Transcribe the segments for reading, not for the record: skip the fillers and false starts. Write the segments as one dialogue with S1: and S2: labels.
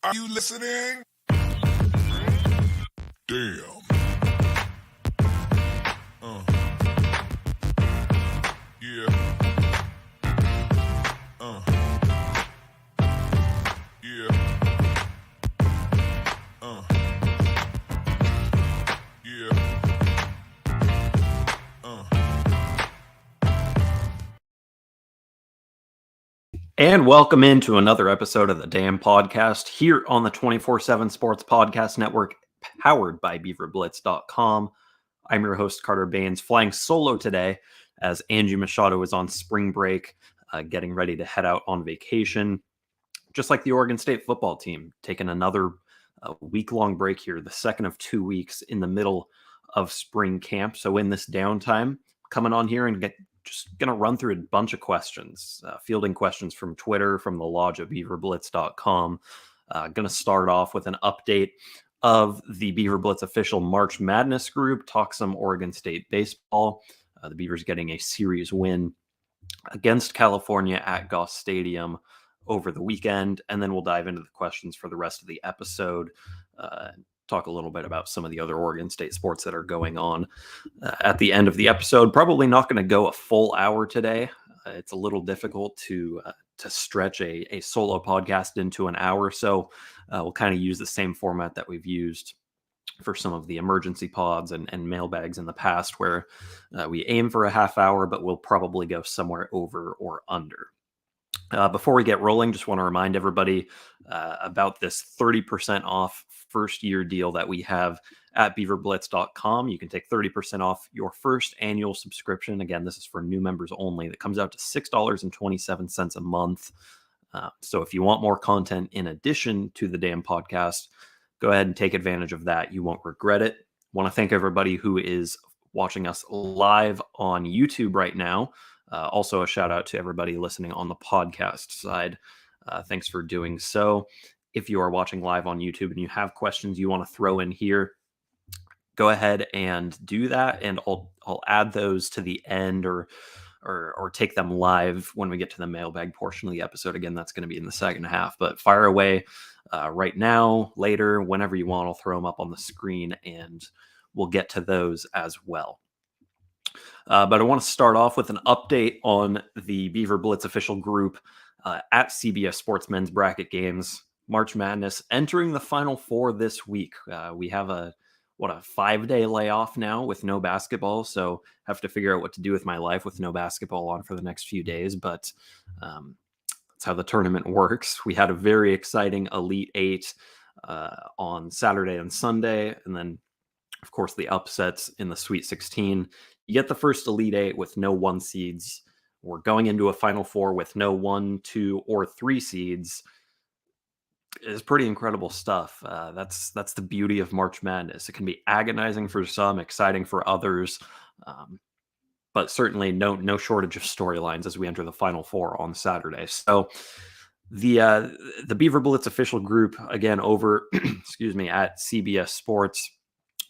S1: Are you listening? Damn. Yeah. Yeah. Yeah.
S2: And welcome into another episode of the Damn Podcast here on the 24/7 Sports Podcast Network, powered by BeaverBlitz.com. I'm your host, Carter Bahns, flying solo today as Angie Machado is on spring break, getting ready to head out on vacation. Just like the Oregon State football team, taking another week-long break here, the second of 2 weeks in the middle of spring camp. So in this downtime, coming on here and just going to run through a bunch of questions, fielding questions from Twitter, from the lodge at BeaverBlitz.com. Going to start off with an update of the BeaverBlitz Official March Madness group, talk some Oregon State baseball. The Beavers getting a series win against California at Goss Stadium over the weekend, and then we'll dive into the questions for the rest of the episode. Talk a little bit about some of the other Oregon State sports that are going on at the end of the episode. Probably not going to go a full hour today. It's a little difficult to stretch a solo podcast into an hour, so we'll kind of use the same format that we've used for some of the emergency pods and mailbags in the past, where we aim for a half hour, but we'll probably go somewhere over or under. Before we get rolling, just want to remind everybody about this 30% off first year deal that we have at BeaverBlitz.com. You can take 30% off your first annual subscription. Again, this is for new members only. That comes out to $6.27 a month. So if you want more content in addition to the damn podcast, go ahead and take advantage of that. You won't regret it. Want to thank everybody who is watching us live on YouTube right now. Also, a shout out to everybody listening on the podcast side. Thanks for doing so. If you are watching live on YouTube and you have questions you want to throw in here, go ahead and do that, and I'll add those to the end or take them live when we get to the mailbag portion of the episode. Again, that's going to be in the second half, but fire away right now, later, whenever you want. I'll throw them up on the screen and we'll get to those as well. But I want to start off with an update on the BeaverBlitz official group at CBS Sports Men's Bracket Games. March Madness entering the Final Four this week. We have a 5-day layoff now with no basketball, so have to figure out what to do with my life with no basketball on for the next few days, but that's how the tournament works. We had a very exciting Elite Eight on Saturday and Sunday, and then, of course, the upsets in the Sweet 16. You get the first Elite Eight with no 1 seeds. We're going into a Final Four with no 1, 2, or 3 seeds. It's pretty incredible stuff. That's the beauty of March Madness. It can be agonizing for some, exciting for others, but certainly no shortage of storylines as we enter the Final Four on Saturday. So the BeaverBlitz official group, again, over excuse me, at CBS Sports,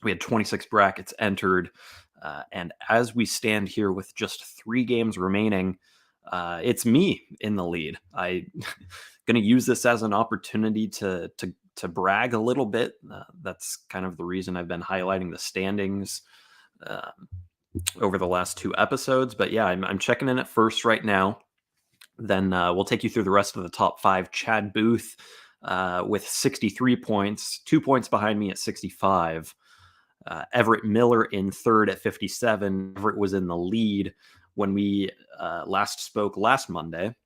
S2: we had 26 brackets entered. And as we stand here with just 3 games remaining, it's me in the lead. I'm going to use this as an opportunity to brag a little bit. That's kind of the reason I've been highlighting the standings over the last 2 episodes. But yeah, I'm checking in at first right now. Then we'll take you through the rest of the top 5. Chad Booth with 63 points, 2 points behind me at 65. Everett Miller in third at 57. Everett was in the lead when we last spoke last Monday.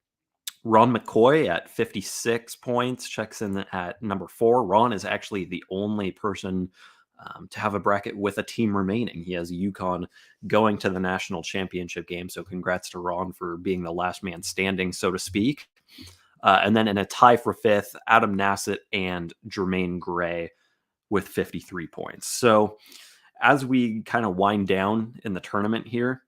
S2: Ron McCoy at 56 points checks in at number 4. Ron is actually the only person to have a bracket with a team remaining. He has UConn going to the national championship game, so congrats to Ron for being the last man standing, so to speak. And then in a tie for 5th, Adam Nassett and Jermaine Gray with 53 points. So as we kind of wind down in the tournament here,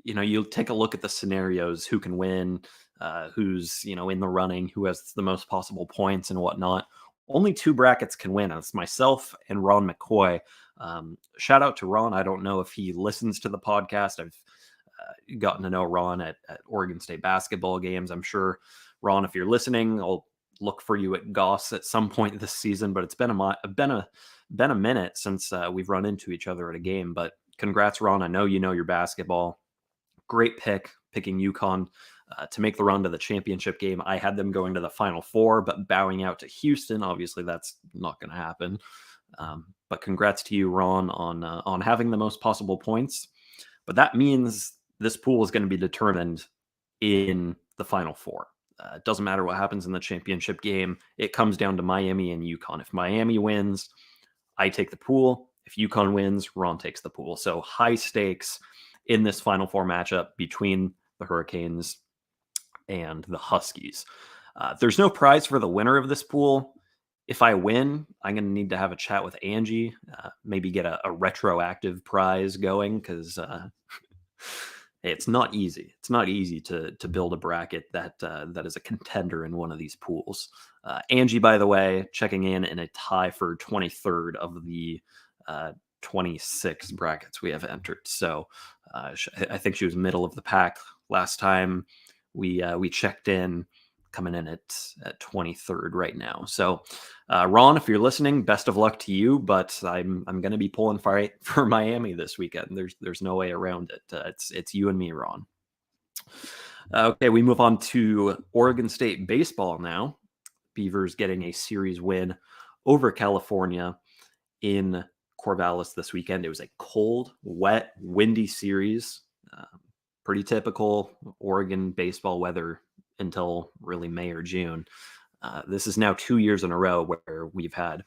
S2: you'll take a look at the scenarios, who can win, who's, in the running, who has the most possible points and whatnot. Only 2 brackets can win. It's myself and Ron McCoy. Shout out to Ron. I don't know if he listens to the podcast. I've gotten to know Ron at Oregon State basketball games. I'm sure, Ron, if you're listening, I'll look for you at Goss at some point this season, but it's been a minute since we've run into each other at a game. But congrats, Ron. I know you know your basketball. Great picking UConn to make the run to the championship game. I had them going to the Final Four, but bowing out to Houston. Obviously, that's not going to happen. But congrats to you, Ron, on having the most possible points. But that means this pool is going to be determined in the Final Four. It doesn't matter what happens in the championship game. It comes down to Miami and UConn. If Miami wins, I take the pool. If UConn wins, Ron takes the pool. So high stakes in this Final Four matchup between the Hurricanes and the Huskies. There's no prize for the winner of this pool. If I win, I'm going to need to have a chat with Angie, maybe get a retroactive prize going, because it's not easy. It's not easy to build a bracket that is a contender in one of these pools. Angie, by the way, checking in a tie for 23rd of the 26 brackets we have entered. So I think she was middle of the pack last time we checked in, coming in at 23rd right now. So Ron, if you're listening, best of luck to you, but I'm going to be pulling for Miami this weekend. There's no way around it. It's you and me, Ron. Okay, we move on to Oregon State baseball now. Beavers getting a series win over California in Corvallis this weekend. It was a cold, wet, windy series. Pretty typical Oregon baseball weather until really May or June. This is now 2 years in a row where we've had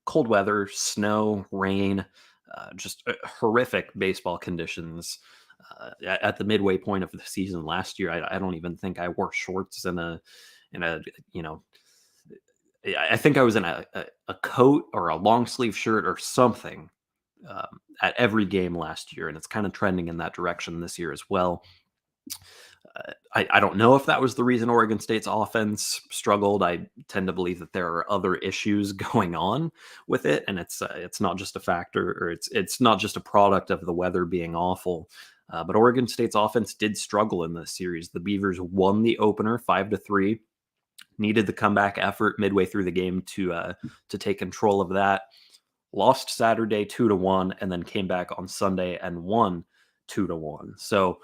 S2: cold weather, snow, rain, just horrific baseball conditions. At the midway point of the season last year, I don't even think I wore shorts in a I think I was in a coat or a long sleeve shirt or something at every game last year, and it's kind of trending in that direction this year as well. I don't know if that was the reason Oregon State's offense struggled. I tend to believe that there are other issues going on with it, and it's not just a factor, or it's not just a product of the weather being awful. But Oregon State's offense did struggle in this series. The Beavers won the opener 5-3. Needed the comeback effort midway through the game to take control of that. Lost Saturday 2-1, and then came back on Sunday and won 2-1. So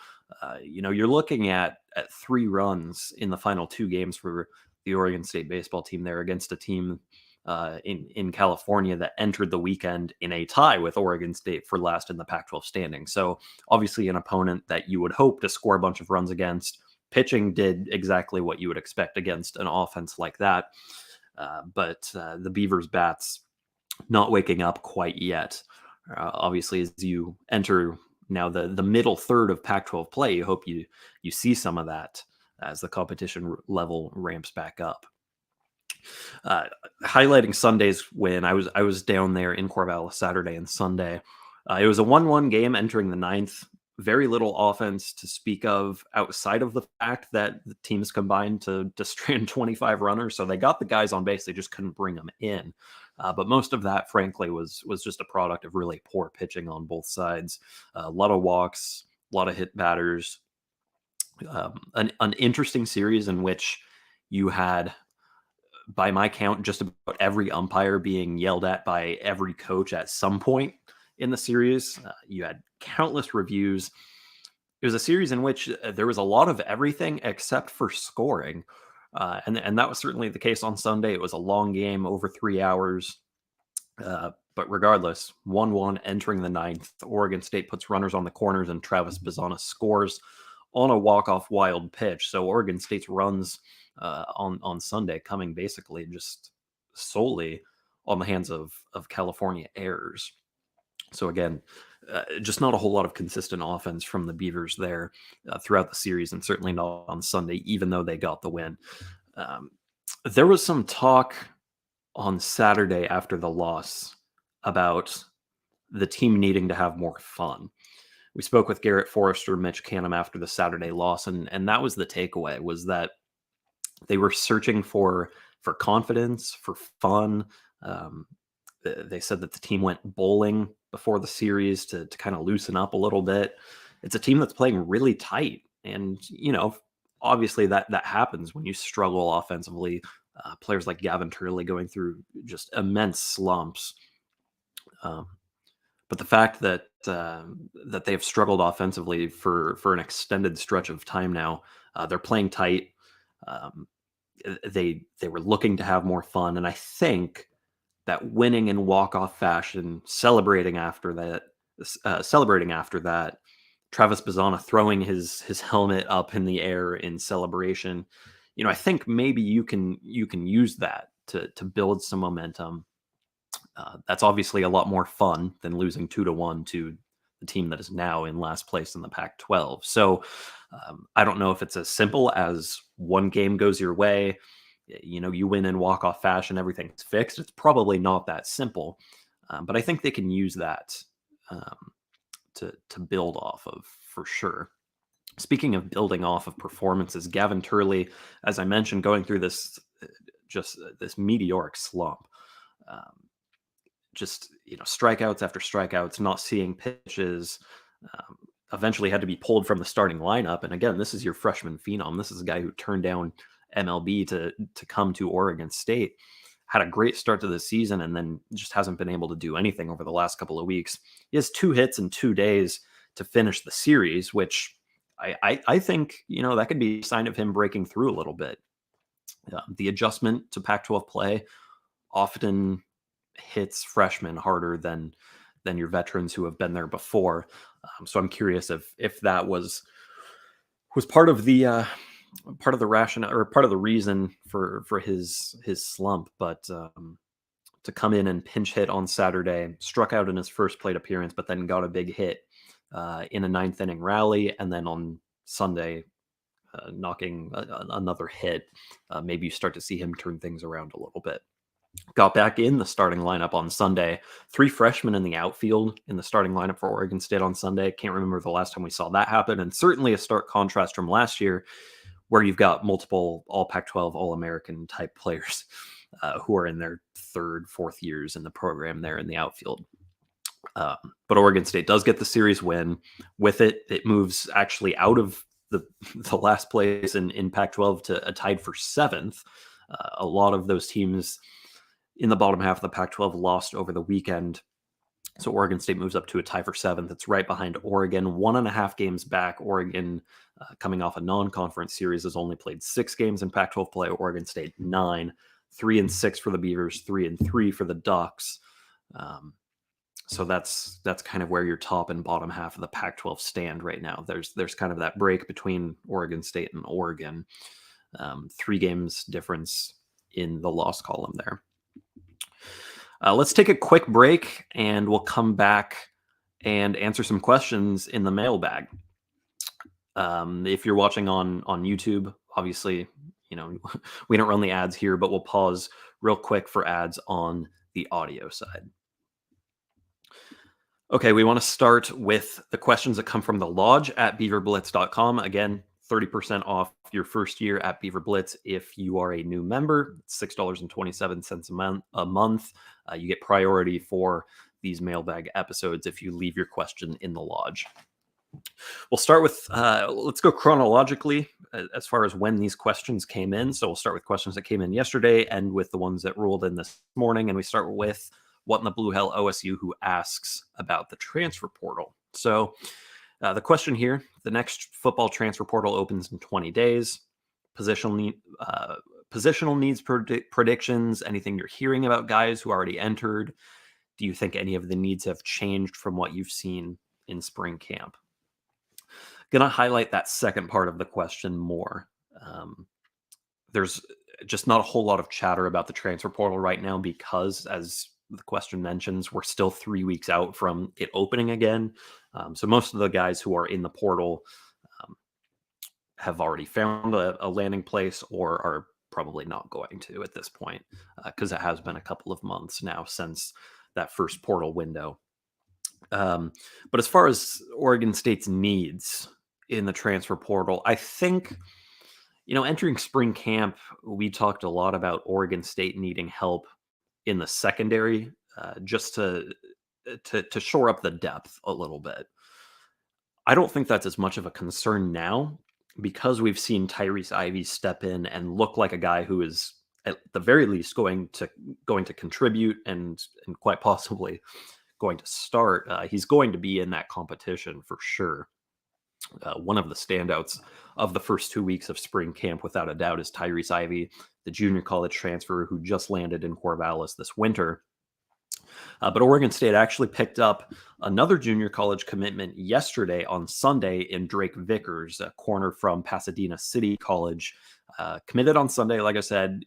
S2: you're looking at 3 runs in the final 2 games for the Oregon State baseball team there against a team in California that entered the weekend in a tie with Oregon State for last in the Pac-12 standing. So obviously an opponent that you would hope to score a bunch of runs against. Pitching did exactly what you would expect against an offense like that. But the Beavers bats not waking up quite yet. Obviously, as you enter now the middle third of Pac-12 play, you hope you see some of that as the competition level ramps back up. Highlighting Sunday's win, I was down there in Corvallis Saturday and Sunday. It was a 1-1 game entering the 9th. Very little offense to speak of outside of the fact that the teams combined to strand 25 runners. So they got the guys on base. They just couldn't bring them in. But most of that, frankly, was just a product of really poor pitching on both sides. A lot of walks, a lot of hit batters. An interesting series in which you had, by my count, just about every umpire being yelled at by every coach at some point in the series. You had countless reviews. It was a series in which there was a lot of everything except for scoring. And that was certainly the case on Sunday. It was a long game, over 3 hours. But regardless, 1-1 entering the 9th. Oregon State puts runners on the corners, and Travis Bazana scores on a walk-off wild pitch. So Oregon State's runs on Sunday coming basically just solely on the hands of California errors. So again, just not a whole lot of consistent offense from the Beavers there throughout the series, and certainly not on Sunday, even though they got the win. There was some talk on Saturday after the loss about the team needing to have more fun. We spoke with Garrett Forrester, Mitch Canham after the Saturday loss, and that was the takeaway, was that they were searching for confidence, for fun. They said that the team went bowling before the series to kind of loosen up a little bit. It's a team that's playing really tight. And, obviously that happens when you struggle offensively Players like Gavin Turley going through just immense slumps. Um, but the fact that that they've struggled offensively for an extended stretch of time now, they're playing tight. Um, they were looking to have more fun, and I think that winning in walk-off fashion, celebrating after that, Travis Bazana throwing his helmet up in the air in celebration. I think maybe you can use that to build some momentum. That's obviously a lot more fun than losing 2-1 to the team that is now in last place in the Pac-12. So I don't know if it's as simple as one game goes your way, you win in walk-off fashion, everything's fixed. It's probably not that simple, but I think they can use that um, to build off of for sure. Speaking of building off of performances, Gavin Turley, as I mentioned, going through this meteoric slump. Um, just strikeouts after strikeouts, not seeing pitches. Eventually had to be pulled from the starting lineup. And again, this is your freshman phenom. This is a guy who turned down MLB to come to Oregon State. Had a great start to the season and then just hasn't been able to do anything over the last couple of weeks. He has 2 hits in 2 days to finish the series, which I think that could be a sign of him breaking through a little bit. The adjustment to Pac-12 play often hits freshmen harder than your veterans who have been there before. So I'm curious if that was part of the rationale or part of the reason for his slump. But to come in and pinch hit on Saturday, struck out in his first plate appearance, but then got a big hit in a 9th inning rally, and then on Sunday knocking another hit. Maybe you start to see him turn things around a little bit. Got back in the starting lineup on Sunday. 3 freshmen in the outfield in the starting lineup for Oregon State on Sunday. Can't remember the last time we saw that happen. And certainly a stark contrast from last year, where you've got multiple all Pac-12, all-American type players who are in their 3rd, 4th years in the program there in the outfield. But Oregon State does get the series win. With it, it moves actually out of the last place in Pac-12 to a tied for 7th. A lot of those teams in the bottom half of the Pac-12 lost over the weekend. So Oregon State moves up to a tie for 7th. It's right behind Oregon, 1.5 games back. Oregon, coming off a non-conference series, has only played 6 games in Pac-12 play. Oregon State 9, 3-6 for the Beavers, 3-3 for the Ducks. So that's kind of where your top and bottom half of the Pac-12 stand right now. There's kind of that break between Oregon State and Oregon. 3 games difference in the loss column there. Let's take a quick break and we'll come back and answer some questions in the mailbag. If you're watching on YouTube, obviously, we don't run the ads here, but we'll pause real quick for ads on the audio side. Okay, we want to start with the questions that come from the lodge at BeaverBlitz.com. Again, 30% off your first year at BeaverBlitz if you are a new member. It's $6.27 a month. You get priority for these mailbag episodes if you leave your question in the lodge. We'll start with, let's go chronologically as far as when these questions came in. So we'll start with questions that came in yesterday and with the ones that rolled in this morning. And we start with What in the Blue Hell OSU, who asks about the transfer portal. So the question here, the next football transfer portal opens in 20 days. Positional needs predictions, anything you're hearing about guys who already entered. Do you think any of the needs have changed from what you've seen in spring camp? Going to highlight that second part of the question more. There's just not a whole lot of chatter about the transfer portal right now because, as the question mentions, we're still 3 weeks out from it opening again. So most of the guys who are in the portal have already found a landing place or are probably not going to at this point because it has been a couple of months now since that first portal window. But as far as Oregon State's needs in the transfer portal, I think, entering spring camp, we talked a lot about Oregon State needing help in the secondary just to shore up the depth a little bit. I don't think that's as much of a concern now because we've seen Tyrese Ivey step in and look like a guy who is at the very least going to contribute and quite possibly going to start, he's going to be in that competition for sure. One of the standouts of the first 2 weeks of spring camp, without a doubt, is Tyrese Ivey, the junior college transfer who just landed in Corvallis this winter. But Oregon State actually picked up another junior college commitment yesterday on Sunday in Drake Vickers, a corner from Pasadena City College. Committed on Sunday, like I said.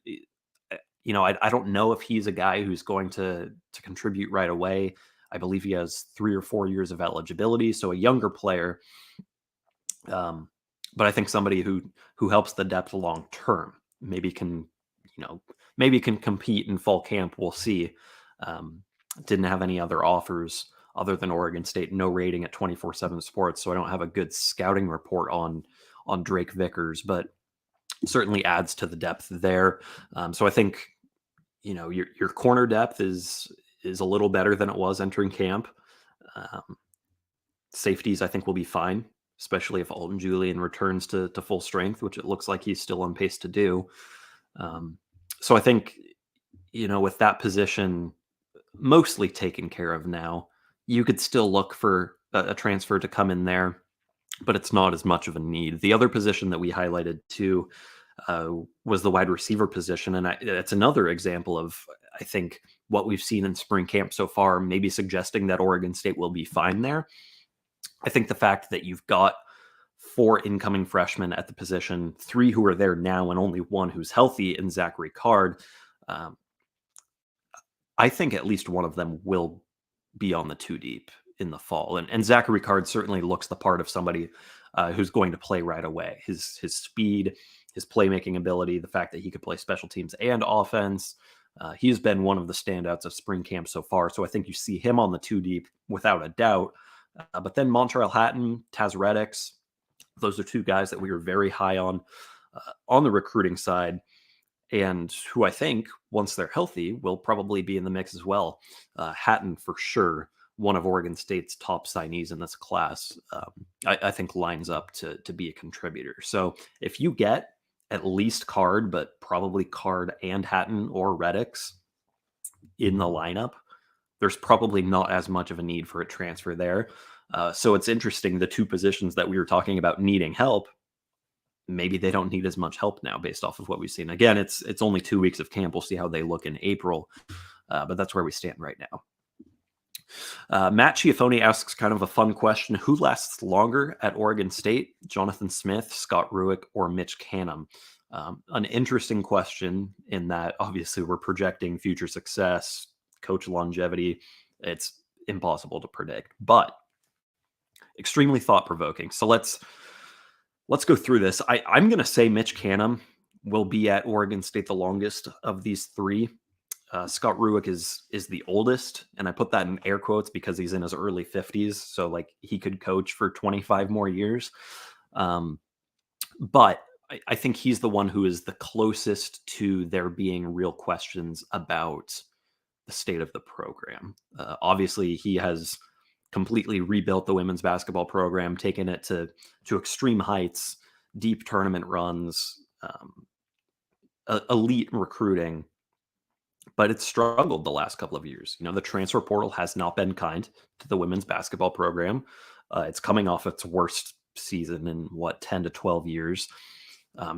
S2: I don't know if he's a guy who's going to contribute right away. I believe he has 3 or 4 years of eligibility, so a younger player. But I think somebody who helps the depth long term, maybe can compete in fall camp. We'll see. Didn't have any other offers other than Oregon State. No rating at 24/7 Sports, so I don't have a good scouting report on Drake Vickers, but certainly adds to the depth there. So I think your corner depth is a little better than it was entering camp. Safeties I think will be fine, especially if Alton Julian returns to full strength, which it looks like he's still on pace to do. So I think with that position mostly taken care of now, you could still look for a transfer to come in there, but it's not as much of a need. The other position that we highlighted too was the wide receiver position, and it's another example of, I think, what we've seen in spring camp so far, maybe suggesting that Oregon State will be fine there. I think the fact that you've got 4 incoming freshmen at the position, 3 who are there now, and only 1 who's healthy in Zachary Card, I think at least one of them will be on the 2 deep in the fall. And Zachary Card certainly looks the part of somebody who's going to play right away. His speed, his playmaking ability, the fact that he could play special teams and offense. He's been one of the standouts of spring camp so far. So I think you see him on the 2 deep without a doubt. But then Montreal Hatton, Taz Reddix, those are 2 guys that we were very high on the recruiting side, and who I think, once they're healthy, will probably be in the mix as well. Hatton, for sure, one of Oregon State's top signees in this class, I think lines up to be a contributor. So if you get at least Card, but probably Card and Hatton or Reddix in the lineup, there's probably not as much of a need for a transfer there. So it's interesting, the 2 positions that we were talking about needing help, maybe they don't need as much help now based off of what we've seen. Again, it's only 2 weeks of camp. We'll see how they look in April, but that's where we stand right now. Matt Chiafoni asks kind of a fun question. Who lasts longer at Oregon State? Jonathan Smith, Scott Rueck, or Mitch Canham? An interesting question in that obviously we're projecting future success, coach longevity. It's impossible to predict, but extremely thought-provoking. So let's go through this. I'm going to say Mitch Canham will be at Oregon State the longest of these 3. Scott Rueck is the oldest, and I put that in air quotes because he's in his early 50s, so like he could coach for 25 more years. But I think he's the one who is the closest to there being real questions about the state of the program. Obviously, he has completely rebuilt the women's basketball program, taken it to extreme heights, deep tournament runs, elite recruiting, but it's struggled the last couple of years. The transfer portal has not been kind to the women's basketball program. It's coming off its worst season in 10 to 12 years.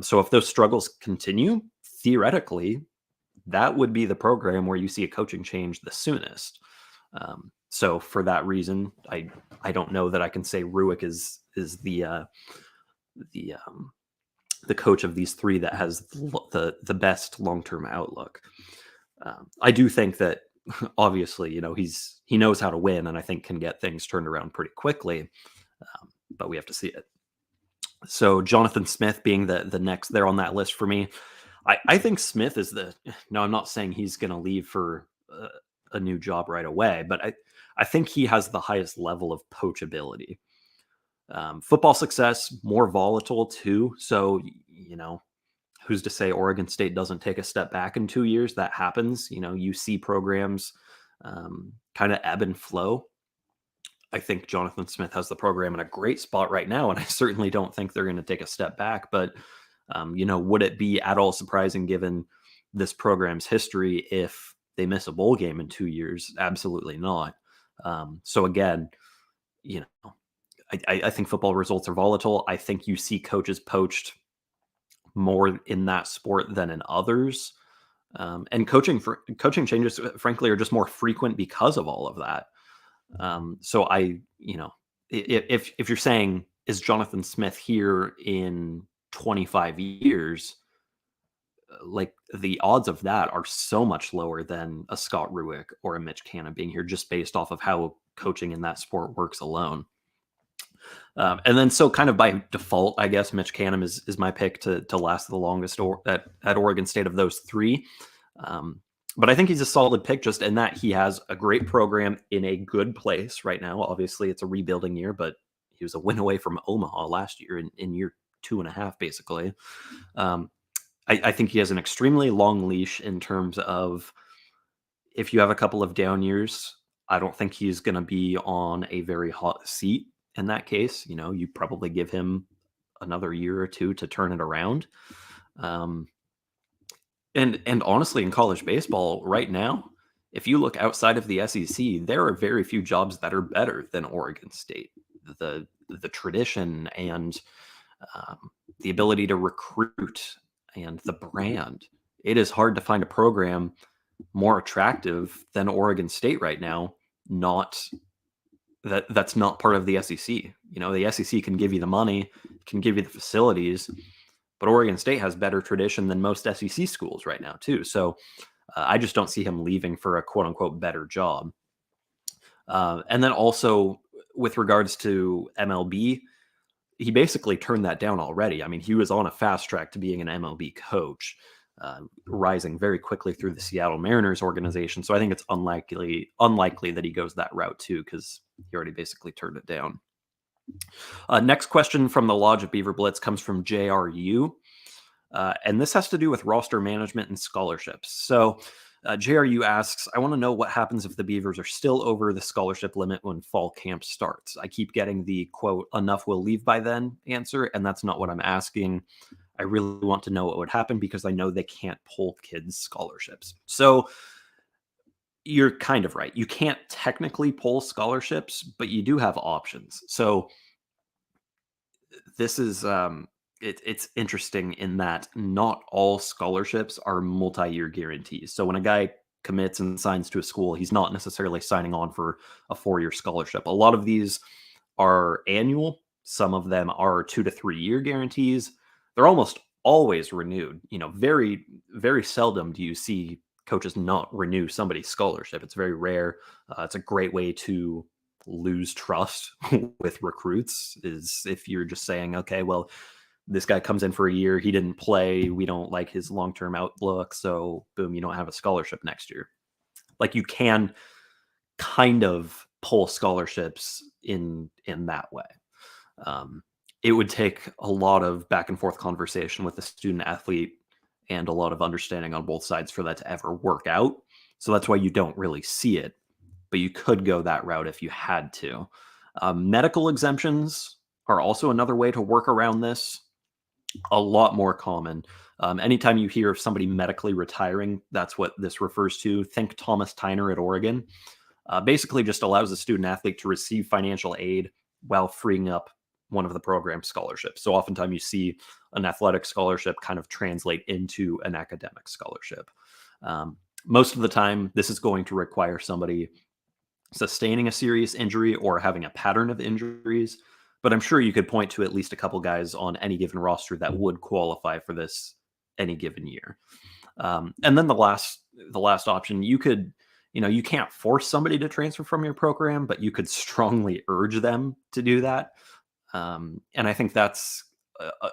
S2: So if those struggles continue, theoretically, that would be the program where you see a coaching change the soonest. So for that reason, I don't know that I can say Rueck is the coach of these 3 that has the best long-term outlook. I do think that obviously, he knows how to win, and I think can get things turned around pretty quickly. But we have to see it. So Jonathan Smith being the next there on that list for me. I think Smith is no, I'm not saying he's going to leave for a new job right away, but I think he has the highest level of poachability. Football success, more volatile too. So, who's to say Oregon State doesn't take a step back in 2 years? That happens. You see programs kind of ebb and flow. I think Jonathan Smith has the program in a great spot right now, and I certainly don't think they're going to take a step back. But, would it be at all surprising given this program's history if they miss a bowl game in 2 years? Absolutely not. So again, you know, I think football results are volatile. I think you see coaches poached more in that sport than in others. And coaching changes, frankly, are just more frequent because of all of that. So if you're saying, is Jonathan Smith here in 25 years, like the odds of that are so much lower than a Scott Ruick or a Mitch Cannon being here, just based off of how coaching in that sport works alone. And then, so kind of by default, I guess Mitch Canham is my pick to last the longest at Oregon State of those three. But I think he's a solid pick just in that he has a great program in a good place right now. Obviously, it's a rebuilding year, but he was a win away from Omaha last year in year 2.5, basically. I think he has an extremely long leash in terms of, if you have a couple of down years, I don't think he's going to be on a very hot seat in that case. You probably give him another year or two to turn it around. And honestly, in college baseball right now, if you look outside of the SEC, there are very few jobs that are better than Oregon State. The tradition and the ability to recruit and the brand. It is hard to find a program more attractive than Oregon State right now. That's not part of the SEC. The SEC can give you the money, can give you the facilities, but Oregon State has better tradition than most SEC schools right now too. So I just don't see him leaving for a quote unquote better job. And then also with regards to MLB, he basically turned that down already. I mean, he was on a fast track to being an MLB coach, rising very quickly through the Seattle Mariners organization. So I think it's unlikely that he goes that route too, because he already basically turned it down. Next question from the Lodge of Beaver Blitz comes from JRU. And this has to do with roster management and scholarships. So JRU asks, I want to know what happens if the Beavers are still over the scholarship limit when fall camp starts. I keep getting the quote, enough will leave by then answer, and that's not what I'm asking. I really want to know what would happen because I know they can't pull kids' scholarships. So you're kind of right. You can't technically pull scholarships, but you do have options. So this is it's interesting in that not all scholarships are multi-year guarantees. So when a guy commits and signs to a school, he's not necessarily signing on for a 4-year scholarship. A lot of these are annual. Some of them are 2 to 3 year guarantees. They're almost always renewed. Very, very seldom do you see coaches not renew somebody's scholarship. It's very rare. It's a great way to lose trust with recruits, is if you're just saying, okay, well, this guy comes in for a year, he didn't play, we don't like his long-term outlook, so boom, you don't have a scholarship next year. Like, you can kind of pull scholarships in that way. It would take a lot of back and forth conversation with the student athlete and a lot of understanding on both sides for that to ever work out. So that's why you don't really see it, but you could go that route if you had to. Medical exemptions are also another way to work around this. A lot more common. Anytime you hear of somebody medically retiring, that's what this refers to. Think Thomas Tyner at Oregon. Basically just allows a student athlete to receive financial aid while freeing up one of the program's scholarships. So oftentimes you see an athletic scholarship kind of translate into an academic scholarship. Most of the time, this is going to require somebody sustaining a serious injury or having a pattern of injuries. But I'm sure you could point to at least a couple guys on any given roster that would qualify for this any given year. And then the last option, you can't force somebody to transfer from your program, but you could strongly urge them to do that. And I think that's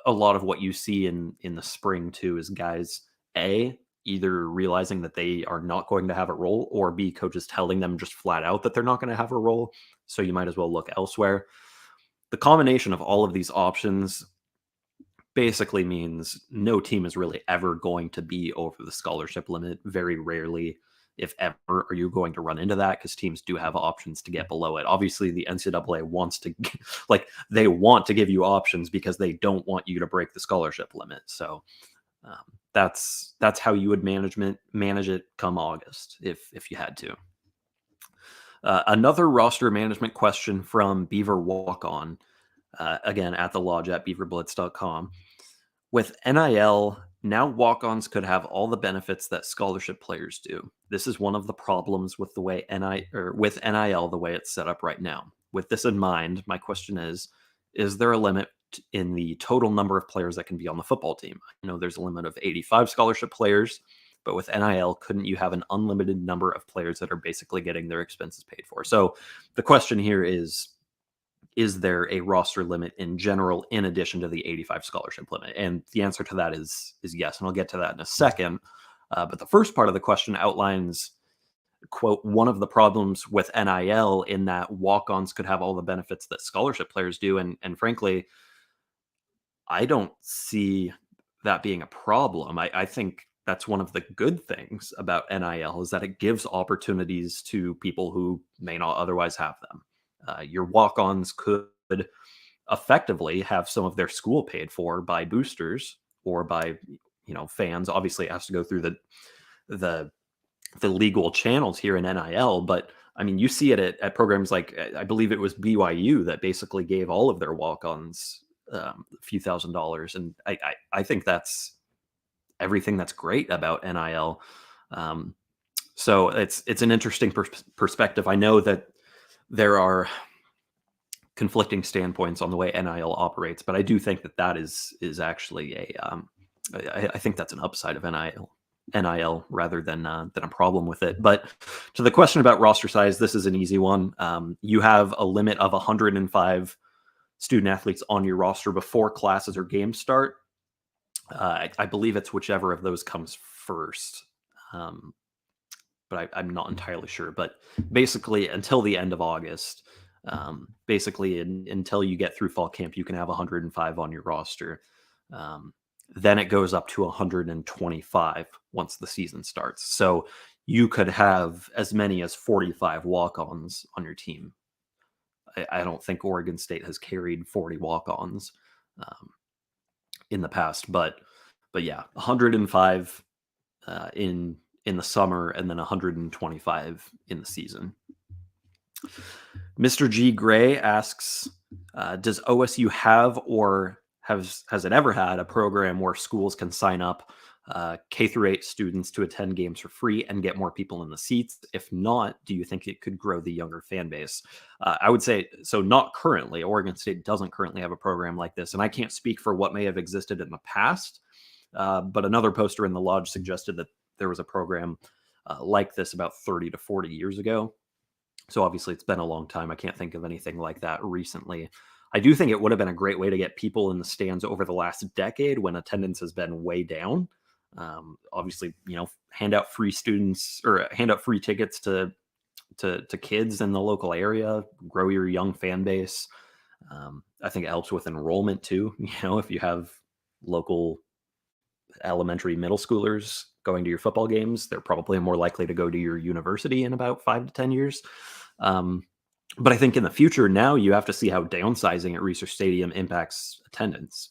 S2: a lot of what you see in the spring too, is guys, either realizing that they are not going to have a role, or B, coaches telling them just flat out that they're not going to have a role. So you might as well look elsewhere. The combination of all of these options basically means no team is really ever going to be over the scholarship limit. Very rarely, if ever, are you going to run into that, because teams do have options to get below it. Obviously, the NCAA wants to, they want to give you options because they don't want you to break the scholarship limit. So That's how you would manage it come August if you had to. Another roster management question from Beaver Walk On, again at the lodge at BeaverBlitz.com. With NIL, now walk-ons could have all the benefits that scholarship players do. This is one of the problems with the way with NIL the way it's set up right now. With this in mind, my question is there a limit in the total number of players that can be on the football team? I know there's a limit of 85 scholarship players, but with NIL, couldn't you have an unlimited number of players that are basically getting their expenses paid for? So the question here is there a roster limit in general in addition to the 85 scholarship limit? And the answer to that is yes, and I'll get to that in a second. But the first part of the question outlines, quote, one of the problems with NIL in that walk-ons could have all the benefits that scholarship players do. And frankly, I don't see that being a problem. I think that's one of the good things about NIL is that it gives opportunities to people who may not otherwise have them. Your walk-ons could effectively have some of their school paid for by boosters or by fans. Obviously, it has to go through the legal channels here in NIL, but I mean, you see it at programs like, I believe it was BYU that basically gave all of their walk-ons a few $1,000s, and I think that's everything that's great about NIL. So it's an interesting perspective. I know that there are conflicting standpoints on the way NIL operates, but I do think that is actually I think that's an upside of NIL rather than a problem with it. But to the question about roster size, this is an easy one. You have a limit of 105 student athletes on your roster before classes or games start. I believe it's whichever of those comes first. But I'm not entirely sure. But basically, until the end of August, until you get through fall camp, you can have 105 on your roster. Then it goes up to 125 once the season starts. So you could have as many as 45 walk-ons on your team. I don't think Oregon State has carried 40 walk-ons in the past, but yeah, 105 in the summer and then 125 in the season. Mr. G. Gray asks, does OSU have or has it ever had a program where schools can sign up K through 8 students to attend games for free and get more people in the seats? If not, do you think it could grow the younger fan base? I would say so. Not currently. Oregon State doesn't currently have a program like this, and I can't speak for what may have existed in the past. But another poster in the lodge suggested that there was a program like this about 30 to 40 years ago. So obviously it's been a long time. I can't think of anything like that recently. I do think it would have been a great way to get people in the stands over the last decade when attendance has been way down. Obviously, hand out free tickets to kids in the local area, grow your young fan base. I think it helps with enrollment too. If you have local elementary, middle schoolers going to your football games, they're probably more likely to go to your university in about 5 to 10 years. But I think in the future, now you have to see how downsizing at Research Stadium impacts attendance.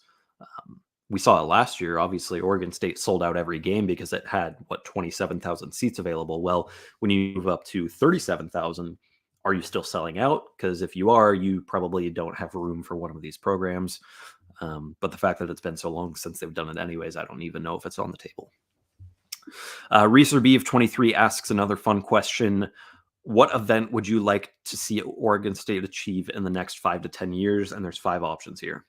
S2: We saw it last year. Obviously, Oregon State sold out every game because it had 27,000 seats available. Well, when you move up to 37,000, are you still selling out? Because if you are, you probably don't have room for one of these programs. But the fact that it's been so long since they've done it anyways, I don't even know if it's on the table. Reeser Beeve 23 asks another fun question. What event would you like to see Oregon State achieve in the next 5 to 10 years? And there's 5 options here.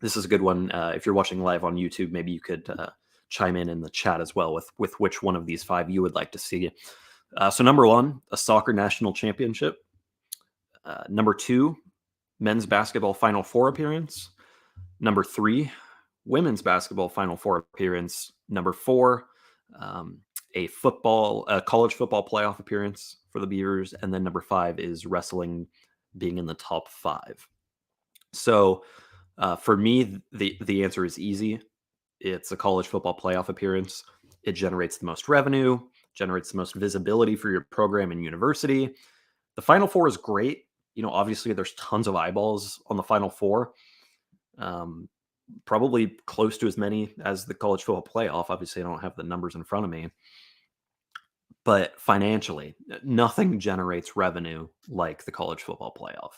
S2: This is a good one. If you're watching live on YouTube, maybe you could chime in the chat as well with which one of these 5 you would like to see. So number 1, a soccer national championship. Number 2, men's basketball Final Four appearance. Number 3, women's basketball Final Four appearance. Number 4, a college football playoff appearance for the Beavers. And then number 5 is wrestling being in the top 5. So for me, the answer is easy. It's a college football playoff appearance. It generates the most revenue, generates the most visibility for your program and university. The Final Four is great. Obviously there's tons of eyeballs on the Final Four. probably close to as many as the college football playoff. Obviously, I don't have the numbers in front of me, but financially, nothing generates revenue like the college football playoff.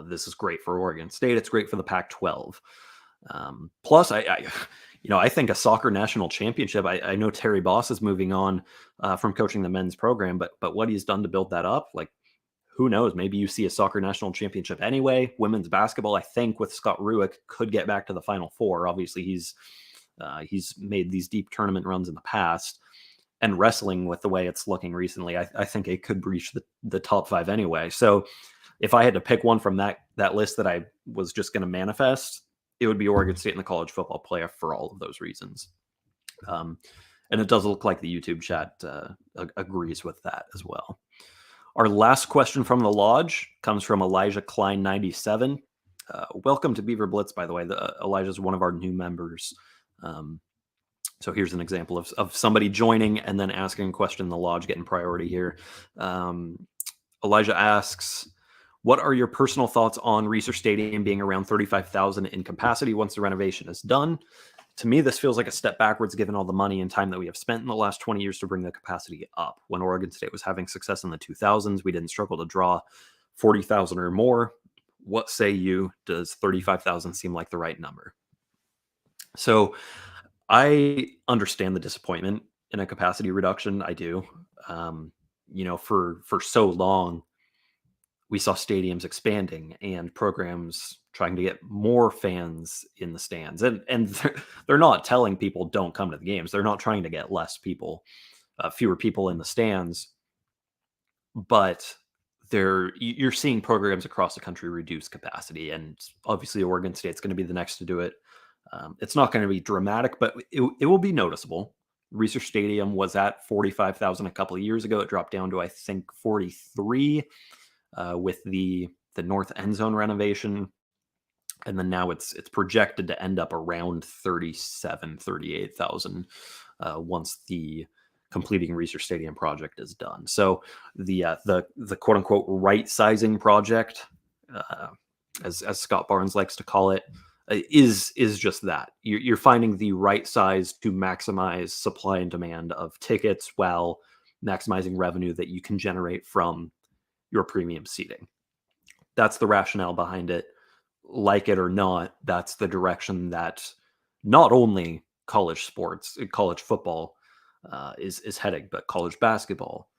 S2: This is great for Oregon State. It's great for the Pac-12. Plus, I think a soccer national championship. I know Terry Boss is moving on from coaching the men's program, but what he's done to build that up, like, who knows? Maybe you see a soccer national championship anyway. Women's basketball, I think, with Scott Rueck, could get back to the Final Four. Obviously, he's made these deep tournament runs in the past. And wrestling, with the way it's looking recently, I think it could reach the top 5 anyway. So if I had to pick one from that list that I was just going to manifest, it would be Oregon State in the college football playoff for all of those reasons. And it does look like the YouTube chat agrees with that as well. Our last question from the Lodge comes from Elijah Klein 97. Welcome to Beaver Blitz, by the way. Elijah is one of our new members. So here's an example of somebody joining and then asking a question in the Lodge, getting priority here. Elijah asks, what are your personal thoughts on Reser Stadium being around 35,000 in capacity once the renovation is done? To me, this feels like a step backwards given all the money and time that we have spent in the last 20 years to bring the capacity up. When Oregon State was having success in the 2000s, we didn't struggle to draw 40,000 or more. What say you? Does 35,000 seem like the right number? So I understand the disappointment in a capacity reduction. I do. For so long, we saw stadiums expanding and programs trying to get more fans in the stands. And they're not telling people don't come to the games. They're not trying to get less people, fewer people in the stands. But you're seeing programs across the country reduce capacity. And obviously, Oregon State's going to be the next to do it. It's not going to be dramatic, but it will be noticeable. Reser Stadium was at 45,000 a couple of years ago. It dropped down to, I think, 43 with the north end zone renovation. And then now it's projected to end up around 38,000 once the completing Reser Stadium project is done. So the quote unquote right sizing project, as Scott Bahns likes to call it, is just that. You're finding the right size to maximize supply and demand of tickets while maximizing revenue that you can generate from your premium seating. That's the rationale behind it. Like it or not, that's the direction that not only college sports, college football is heading, but college basketball,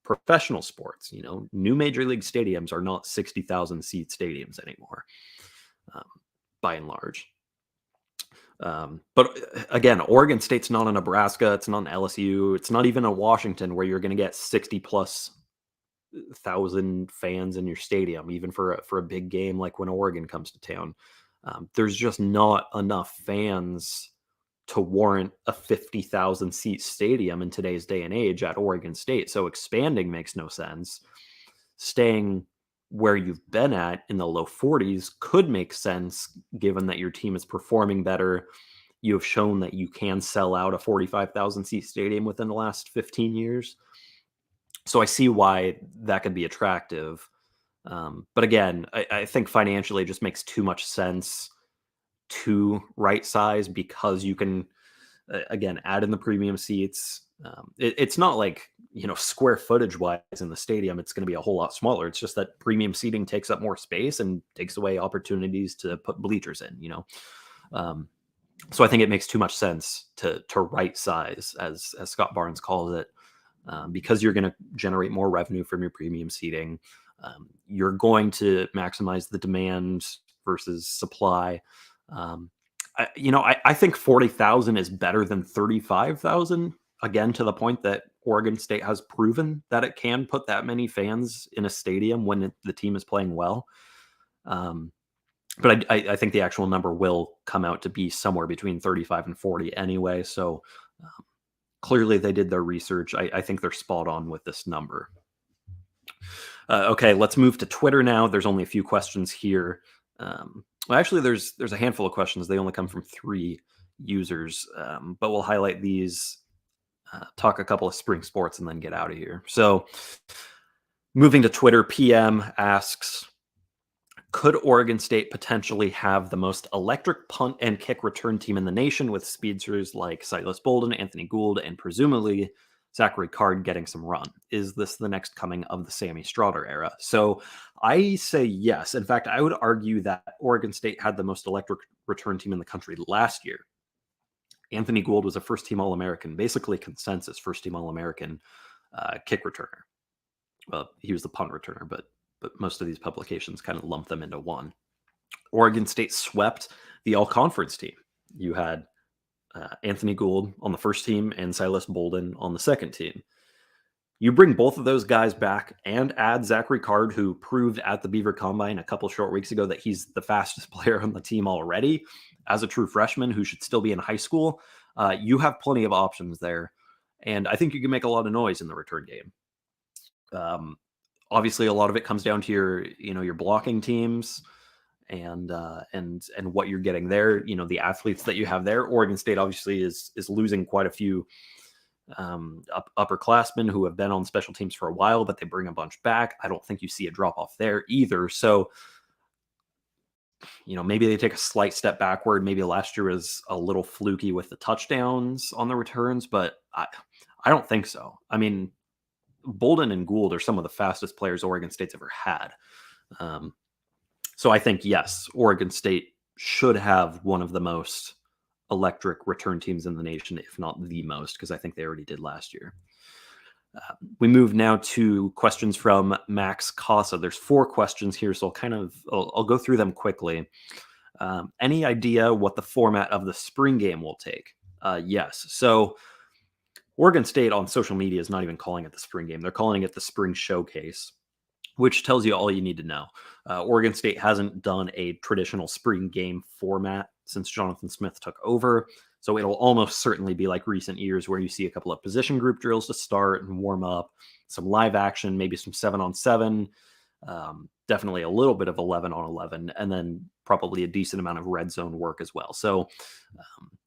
S2: professional sports. New major league stadiums are not 60,000 seat stadiums anymore, by and large. But again, Oregon State's not a Nebraska. It's not an LSU. It's not even a Washington where you're going to get 60+ thousand fans in your stadium, even for a big game like when Oregon comes to town. There's just not enough fans to warrant a 50,000 seat stadium in today's day and age at Oregon State. So expanding makes no sense. Staying where you've been at in the low 40s could make sense given that your team is performing better. You have shown that you can sell out a 45,000 seat stadium within the last 15 years. So I see why that could be attractive. But again, I think financially it just makes too much sense to right size because you can, again, add in the premium seats. It's not like, square footage wise in the stadium, it's going to be a whole lot smaller. It's just that premium seating takes up more space and takes away opportunities to put bleachers in, So I think it makes too much sense to right size, as Scott Bahns calls it. Because you're going to generate more revenue from your premium seating. You're going to maximize the demand versus supply. I think 40,000 is better than 35,000. Again, to the point that Oregon State has proven that it can put that many fans in a stadium when the team is playing well. But I think the actual number will come out to be somewhere between 35 and 40 anyway. So clearly they did their research. I think they're spot on with this number. Okay, let's move to Twitter now. There's only a few questions here. Actually, there's a handful of questions. They only come from 3 users, but we'll highlight these, talk a couple of spring sports, and then get out of here. So moving to Twitter, PM asks, Could Oregon State potentially have the most electric punt and kick return team in the nation with speedsters like Silas Bolden, Anthony Gould, and presumably Zachary Card getting some run? Is this the next coming of the Sammy Stroughter era? So I say yes. In fact, I would argue that Oregon State had the most electric return team in the country last year. Anthony Gould was a first-team All-American, basically consensus first-team All-American kick returner. Well, he was the punt returner, but most of these publications kind of lump them into one. Oregon State swept the all-conference team. You had Anthony Gould on the first team and Silas Bolden on the second team. You bring both of those guys back and add Zachary Card, who proved at the Beaver Combine a couple short weeks ago that he's the fastest player on the team already as a true freshman who should still be in high school. You have plenty of options there, and I think you can make a lot of noise in the return game. Obviously, a lot of it comes down to your blocking teams and what you're getting there. The athletes that you have there. Oregon State obviously is losing quite a few upperclassmen who have been on special teams for a while, but they bring a bunch back. I don't think you see a drop off there either. So, maybe they take a slight step backward. Maybe last year was a little fluky with the touchdowns on the returns, but I don't think so. I mean, Bolden and Gould are some of the fastest players Oregon State's ever had. So I think, yes, Oregon State should have one of the most electric return teams in the nation, if not the most, because I think they already did last year. We move now to questions from Max Casa. There's 4 questions here, so I'll go through them quickly. Any idea what the format of the spring game will take? Yes. So Oregon State on social media is not even calling it the spring game. They're calling it the spring showcase, which tells you all you need to know. Oregon State hasn't done a traditional spring game format since Jonathan Smith took over. So it'll almost certainly be like recent years where you see a couple of position group drills to start and warm up, some live action, maybe some 7-on-7, definitely a little bit of 11-on-11, and then probably a decent amount of red zone work as well. So,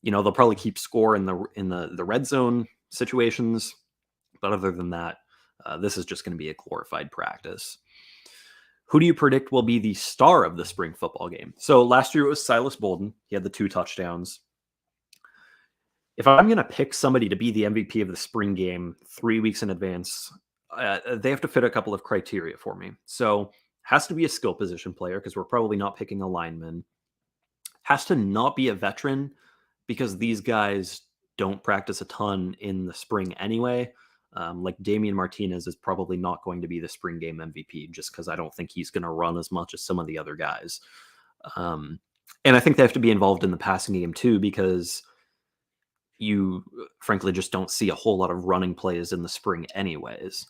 S2: they'll probably keep score in the red zone situations, but other than that, this is just going to be a glorified practice. Who do you predict will be the star of the spring football game? So last year it was Silas Bolden. He had the 2 touchdowns. If I'm going to pick somebody to be the MVP of the spring game 3 weeks in advance, they have to fit a couple of criteria for me. So has to be a skill position player because we're probably not picking a lineman. Has to not be a veteran because these guys don't practice a ton in the spring anyway. Like Damian Martinez is probably not going to be the spring game MVP just because I don't think he's going to run as much as some of the other guys. And I think they have to be involved in the passing game too because you frankly just don't see a whole lot of running plays in the spring anyways.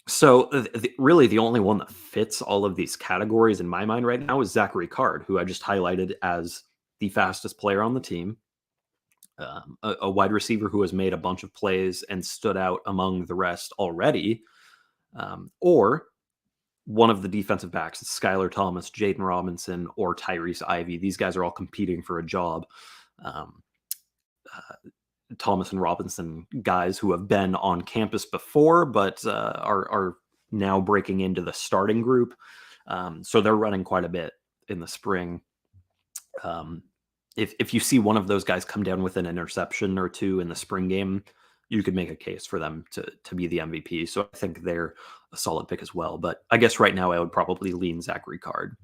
S2: So really the only one that fits all of these categories in my mind right now is Zachary Card, who I just highlighted as the fastest player on the team. A wide receiver who has made a bunch of plays and stood out among the rest already, or one of the defensive backs, Skylar Thomas, Jaden Robinson, or Tyrese Ivey. These guys are all competing for a job. Thomas and Robinson guys who have been on campus before, but are now breaking into the starting group. So they're running quite a bit in the spring. If you see one of those guys come down with an interception or 2 in the spring game, you could make a case for them to be the MVP. So I think they're a solid pick as well. But I guess right now I would probably lean Zachary Card.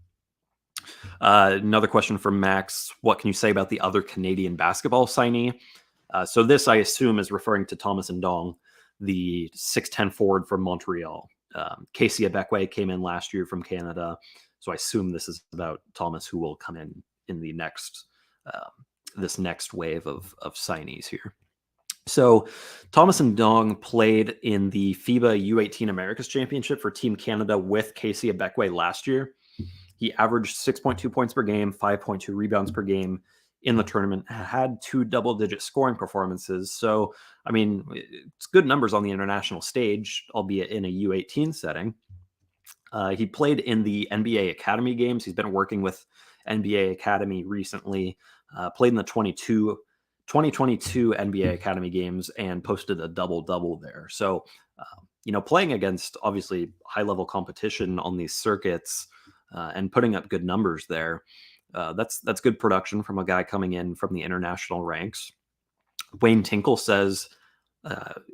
S2: Another question from Max. What can you say about the other Canadian basketball signee? So this, I assume, is referring to Thomas Ndong, the 6'10 forward from Montreal. Casey Abekwe came in last year from Canada. So I assume this is about Thomas, who will come in the next this next wave of signees here. So Thomas Ndong played in the FIBA U18 Americas Championship for Team Canada with Casey Abekwe last year. He averaged 6.2 points per game, 5.2 rebounds per game in the tournament, had 2 double-digit scoring performances. So, I mean, it's good numbers on the international stage, albeit in a U18 setting. He played in the NBA Academy games. He's been working with NBA Academy recently, played in the 2022 NBA Academy games and posted a double-double there. So, playing against obviously high-level competition on these circuits, and putting up good numbers there. That's good production from a guy coming in from the international ranks. Wayne Tinkle says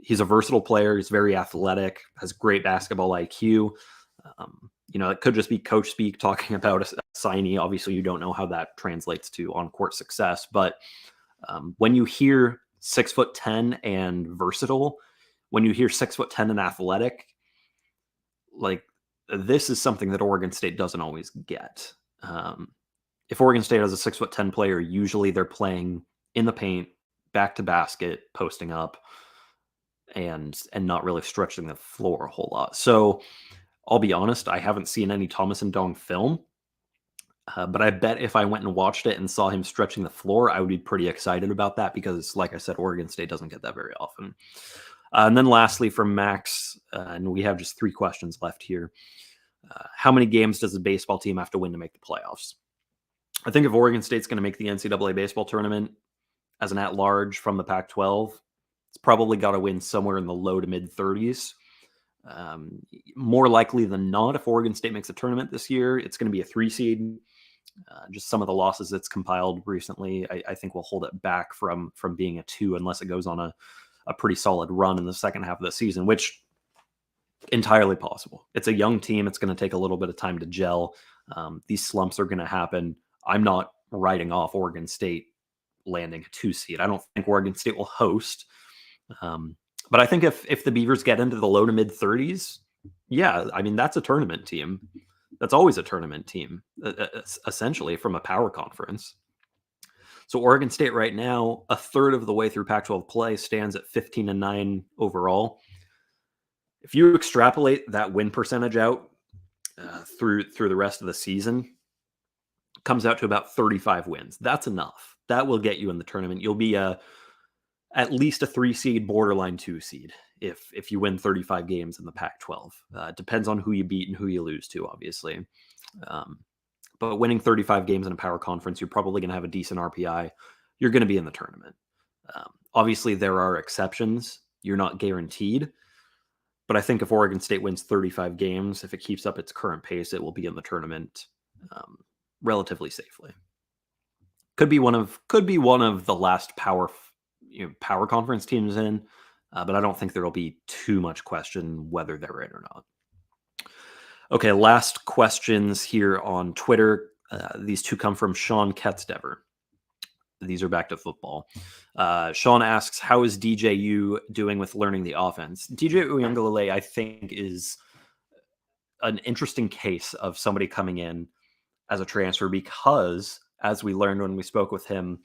S2: he's a versatile player. He's very athletic, has great basketball IQ. It could just be coach speak talking about a signee. Obviously, you don't know how that translates to on-court success. But when you hear 6'10" and versatile, when you hear 6'10" and athletic, like this is something that Oregon State doesn't always get. If Oregon State has a 6'10" player, usually they're playing in the paint, back to basket, posting up, and not really stretching the floor a whole lot. So I'll be honest, I haven't seen any Thomas and Dong film, but I bet if I went and watched it and saw him stretching the floor, I would be pretty excited about that because, like I said, Oregon State doesn't get that very often. And then lastly, from Max, and we have just 3 questions left here. How many games does the baseball team have to win to make the playoffs? I think if Oregon State's going to make the NCAA baseball tournament as an at-large from the Pac-12, it's probably got to win somewhere in the low to mid-30s. More likely than not, if Oregon State makes a tournament this year, it's going to be a 3 seed. Just some of the losses it's compiled recently, I think will hold it back from being a 2 unless it goes on a pretty solid run in the second half of the season, which entirely possible. It's a young team. It's going to take a little bit of time to gel. These slumps are going to happen. I'm not writing off Oregon State landing a 2 seed. I don't think Oregon State will host. But I think if the Beavers get into the low to mid 30s, yeah, I mean, that's a tournament team. That's always a tournament team, essentially, from a power conference. So Oregon State right now, a third of the way through Pac-12 play, stands at 15-9 overall. If you extrapolate that win percentage out through the rest of the season, it comes out to about 35 wins. That's enough. That will get you in the tournament. You'll be at least a 3 seed, borderline 2 seed, if you win 35 games in the Pac-12. Depends on who you beat and who you lose to, obviously. But winning 35 games in a power conference, you're probably going to have a decent RPI. You're going to be in the tournament. Obviously, there are exceptions. You're not guaranteed. But I think if Oregon State wins 35 games, if it keeps up its current pace, it will be in the tournament relatively safely. Could be one of the last power conference teams in, but I don't think there will be too much question whether they're in or not. Okay, last questions here on Twitter. These 2 come from Sean Ketzdever. These are back to football. Sean asks, how is DJU doing with learning the offense? DJ Uiagalelei, I think, is an interesting case of somebody coming in as a transfer because, as we learned when we spoke with him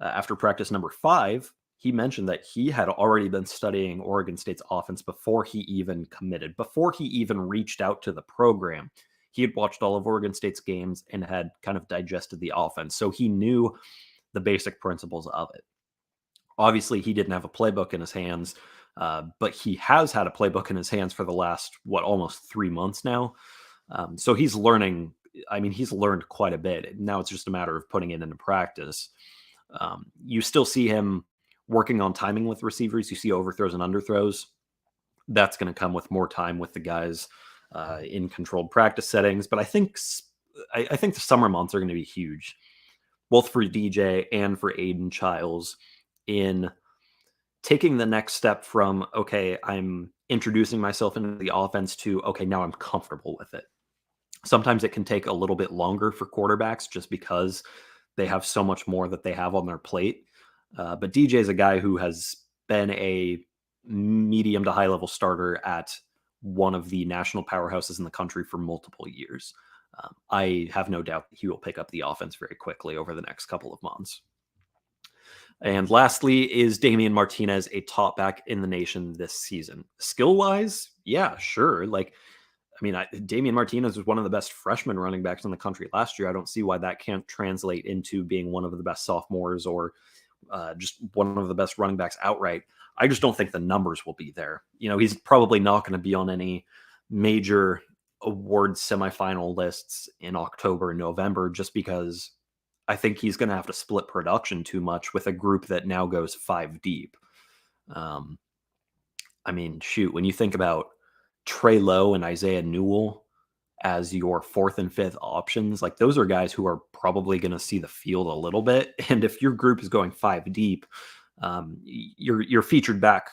S2: after practice number 5, he mentioned that he had already been studying Oregon State's offense before he even committed, before he even reached out to the program. He had watched all of Oregon State's games and had kind of digested the offense. So he knew the basic principles of it. Obviously, he didn't have a playbook in his hands, but he has had a playbook in his hands for the last, almost 3 months now. So he's learning. I mean, he's learned quite a bit. Now it's just a matter of putting it into practice. You still see him working on timing with receivers. You see overthrows and underthrows. That's going to come with more time with the guys in controlled practice settings. But I think the summer months are going to be huge, both for DJ and for Aiden Childs, in taking the next step from, okay, I'm introducing myself into the offense to, okay, now I'm comfortable with it. Sometimes it can take a little bit longer for quarterbacks just because they have so much more that they have on their plate. But DJ is a guy who has been a medium to high level starter at one of the national powerhouses in the country for multiple years. I have no doubt that he will pick up the offense very quickly over the next couple of months. And lastly, is Damian Martinez a top back in the nation this season? Skill-wise, yeah, sure. Damian Martinez was one of the best freshman running backs in the country last year. I don't see why that can't translate into being one of the best sophomores or just one of the best running backs outright. I just don't think the numbers will be there. He's probably not going to be on any major award semifinal lists in October and November just because I think he's going to have to split production too much with a group that now goes 5 deep. When you think about Trey Lowe and Isaiah Newell as your fourth and fifth options, like those are guys who are probably going to see the field a little bit. And if your group is going five deep, your featured back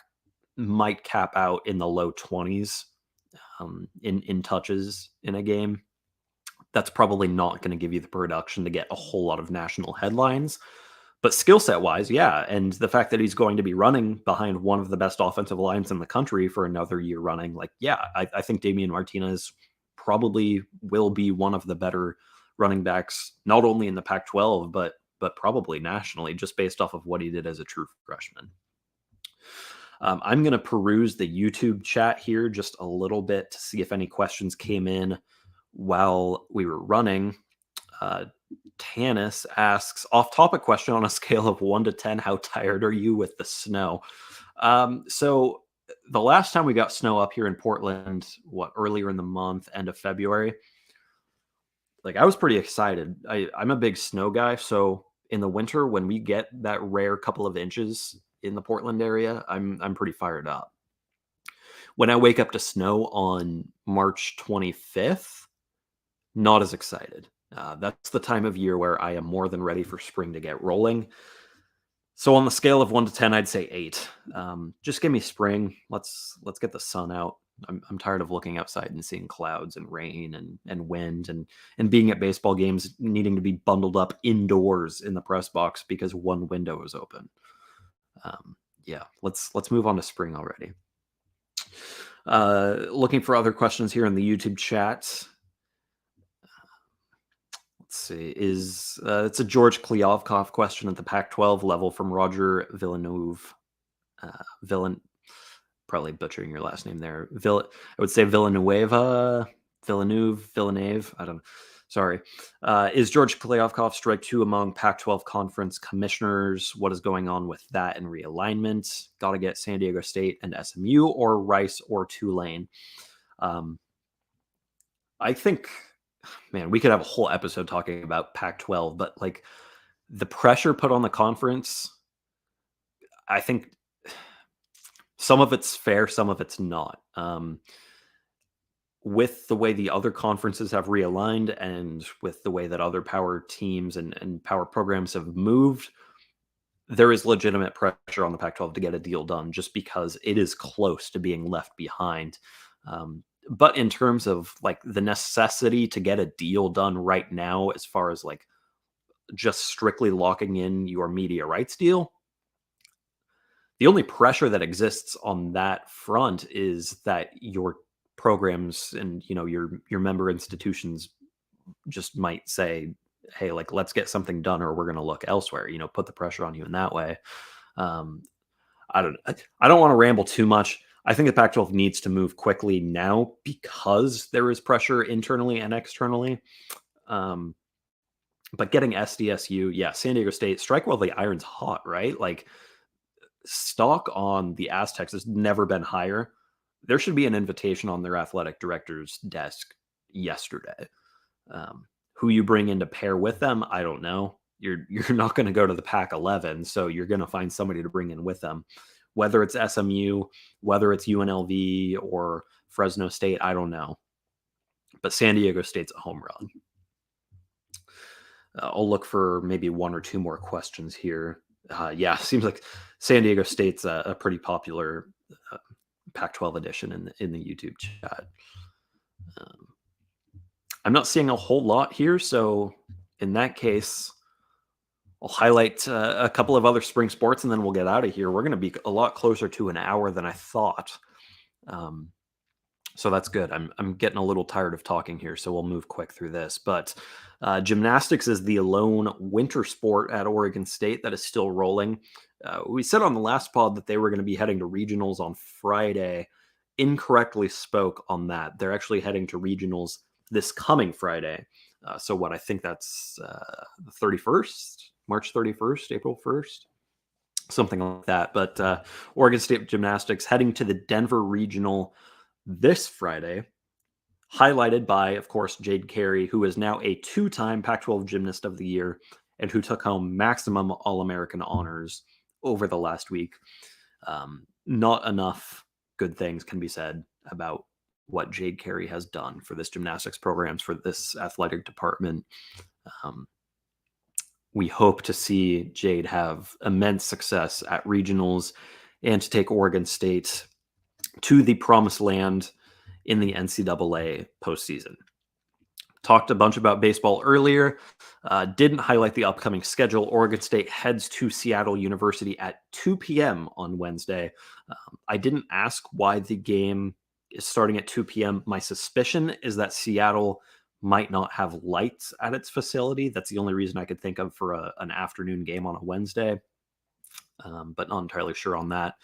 S2: might cap out in the low 20s in touches in a game. That's probably not going to give you the production to get a whole lot of national headlines. But skill set wise, yeah. And the fact that he's going to be running behind one of the best offensive lines in the country for another year running, like, yeah, I think Damian Martinez probably will be one of the better running backs, not only in the Pac-12, but probably nationally, just based off of what he did as a true freshman. I'm going to peruse the YouTube chat here just a little bit to see if any questions came in while we were running. Tanis asks, off-topic question, on a scale of 1 to 10, how tired are you with the snow? So the last time we got snow up here in Portland, earlier in the month, end of February, like I was pretty excited. I'm a big snow guy, so in the winter when we get that rare couple of inches in the Portland area, I'm pretty fired up. When I wake up to snow on March 25th, not as excited. That's the time of year where I am more than ready for spring to get rolling. So on the scale of 1 to 10, I'd say 8. Just give me spring. Let's get the sun out. I'm tired of looking outside and seeing clouds and rain and wind and being at baseball games needing to be bundled up indoors in the press box because one window is open. Yeah, let's move on to spring already. Looking for other questions here in the YouTube chat. Let's see. It's a George Kliavkov question at the Pac-12 level from Roger Villeneuve. Probably butchering your last name there. I would say Villeneuve. I don't know. Sorry. Is George Kliavkov strike 2 among Pac-12 conference commissioners? What is going on with that and realignment? Got to get San Diego State and SMU or Rice or Tulane. I think, man, we could have a whole episode talking about Pac-12, but like the pressure put on the conference, I think some of it's fair, some of it's not. With the way the other conferences have realigned and with the way that other power teams and power programs have moved, there is legitimate pressure on the Pac-12 to get a deal done just because it is close to being left behind. But in terms of like the necessity to get a deal done right now, as far as like just strictly locking in your media rights deal, the only pressure that exists on that front is that your programs and your member institutions just might say, hey, like let's get something done or we're going to look elsewhere, put the pressure on you in that way. I don't want to ramble too much. I think the Pac-12 needs to move quickly now because there is pressure internally and externally. But getting SDSU, yeah, San Diego State, strike while the iron's hot, right? Like stock on the Aztecs has never been higher. There should be an invitation on their athletic director's desk yesterday. Who you bring in to pair with them, I don't know. You're not going to go to the Pac-11, so you're going to find somebody to bring in with them. Whether it's SMU, whether it's UNLV or Fresno State, I don't know. But San Diego State's a home run. I'll look for maybe 1 or 2 more questions here. Yeah, seems like San Diego State's a pretty popular Pac-12 edition in the YouTube chat. I'm not seeing a whole lot here, so in that case, I'll highlight a couple of other spring sports and then we'll get out of here. We're going to be a lot closer to an hour than I thought. So that's good. I'm getting a little tired of talking here, so we'll move quick through this. But gymnastics is the lone winter sport at Oregon State that is still rolling. We said on the last pod that they were going to be heading to regionals on Friday. Incorrectly spoke on that. They're actually heading to regionals this coming Friday. So I think that's the 31st, March 31st, April 1st, something like that. But Oregon State Gymnastics heading to the Denver Regional this Friday, highlighted by, of course, Jade Carey, who is now a 2-time Pac-12 Gymnast of the Year and who took home maximum All-American honors over the last week. Not enough good things can be said about what Jade Carey has done for this gymnastics programs, for this athletic department. We hope to see Jade have immense success at regionals and to take Oregon State to the promised land in the NCAA postseason. Talked a bunch about baseball earlier. Didn't highlight the upcoming schedule. Oregon State heads to Seattle University at 2 p.m. on Wednesday. I didn't ask why the game is starting at 2 p.m. My suspicion is that Seattle might not have lights at its facility. That's the only reason I could think of for an afternoon game on a Wednesday, but not entirely sure on that.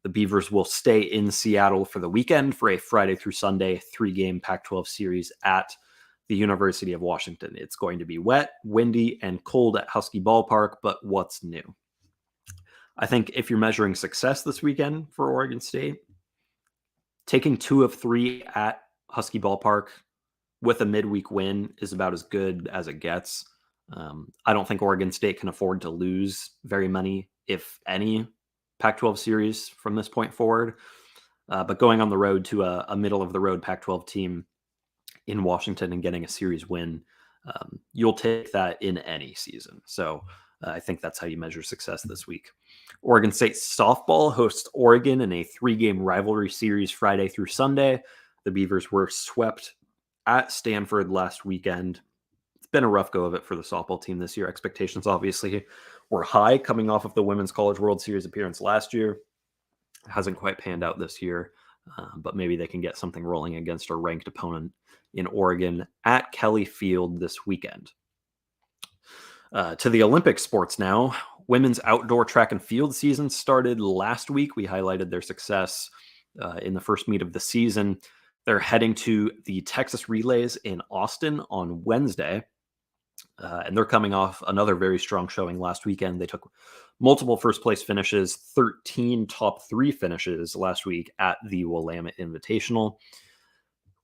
S2: The Beavers will stay in Seattle for the weekend for a Friday through Sunday 3-game Pac-12 series at the University of Washington. It's going to be wet, windy, and cold at Husky Ballpark, but what's new? I think if you're measuring success this weekend for Oregon State, taking 2 of 3 at Husky Ballpark with a midweek win is about as good as it gets. I don't think Oregon State can afford to lose very many, if any, Pac-12 series from this point forward. But going on the road to a middle-of-the-road Pac-12 team in Washington and getting a series win, you'll take that in any season. So I think that's how you measure success this week. Oregon State softball hosts Oregon in a 3-game rivalry series Friday through Sunday. The Beavers were swept at Stanford last weekend. It's been a rough go of it for the softball team this year. Expectations obviously were high coming off of the Women's College World Series appearance last year. Hasn't quite panned out this year, but maybe they can get something rolling against a ranked opponent in Oregon at Kelly Field this weekend. To the Olympic sports now. Women's outdoor track and field season started last week. We highlighted their success in the first meet of the season. They're heading to the Texas Relays in Austin on Wednesday. And they're coming off another very strong showing last weekend. They took multiple first-place finishes, 13 top 3 finishes last week at the Willamette Invitational.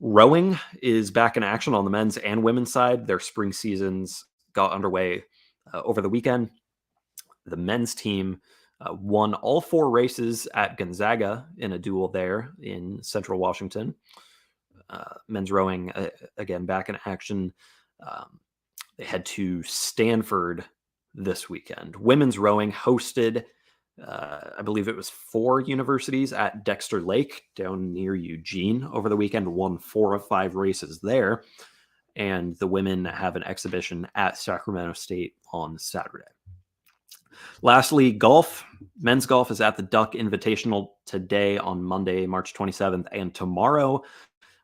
S2: Rowing is back in action on the men's and women's side. Their spring seasons got underway over the weekend. The men's team won all 4 races at Gonzaga in a duel there in Central Washington. Men's rowing, again, back in action. They head to Stanford this weekend. Women's rowing hosted, I believe it was 4 universities at Dexter Lake down near Eugene over the weekend, won 4 of 5 races there. And the women have an exhibition at Sacramento State on Saturday. Lastly, golf. Men's golf is at the Duck Invitational today on Monday, March 27th, and tomorrow.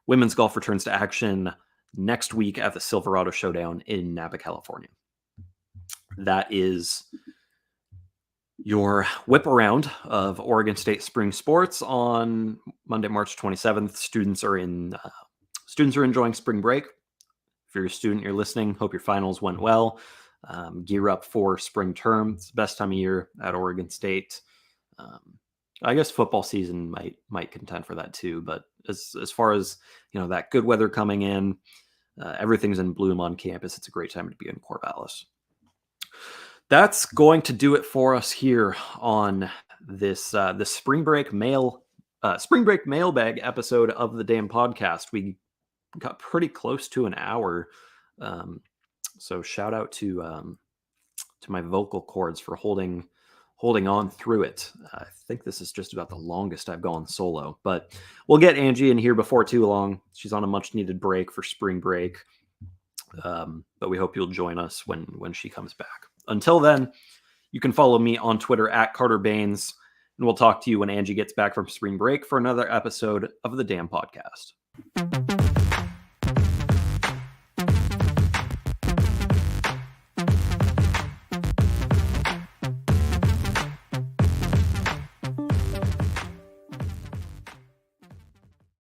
S2: Women's golf returns to action next week at the Silverado Showdown in Napa, California. That is your whip around of Oregon State spring sports on Monday, March 27th. Students are enjoying spring break. If you're a student, you're listening. Hope your finals went well. Gear up for spring term. It's the best time of year at Oregon State. I guess football season might contend for that too. But as far as that good weather coming in, everything's in bloom on campus. It's a great time to be in Corvallis. That's going to do it for us here on this the spring break mailbag episode of the damn podcast. We got pretty close to an hour, so shout out to my vocal cords for holding on through it. I think this is just about the longest I've gone solo, but we'll get Angie in here before too long. She's on a much needed break for spring break, but we hope you'll join us when she comes back. Until then, you can follow me on Twitter at Carter Bahns, and we'll talk to you when Angie gets back from spring break for another episode of the damn podcast.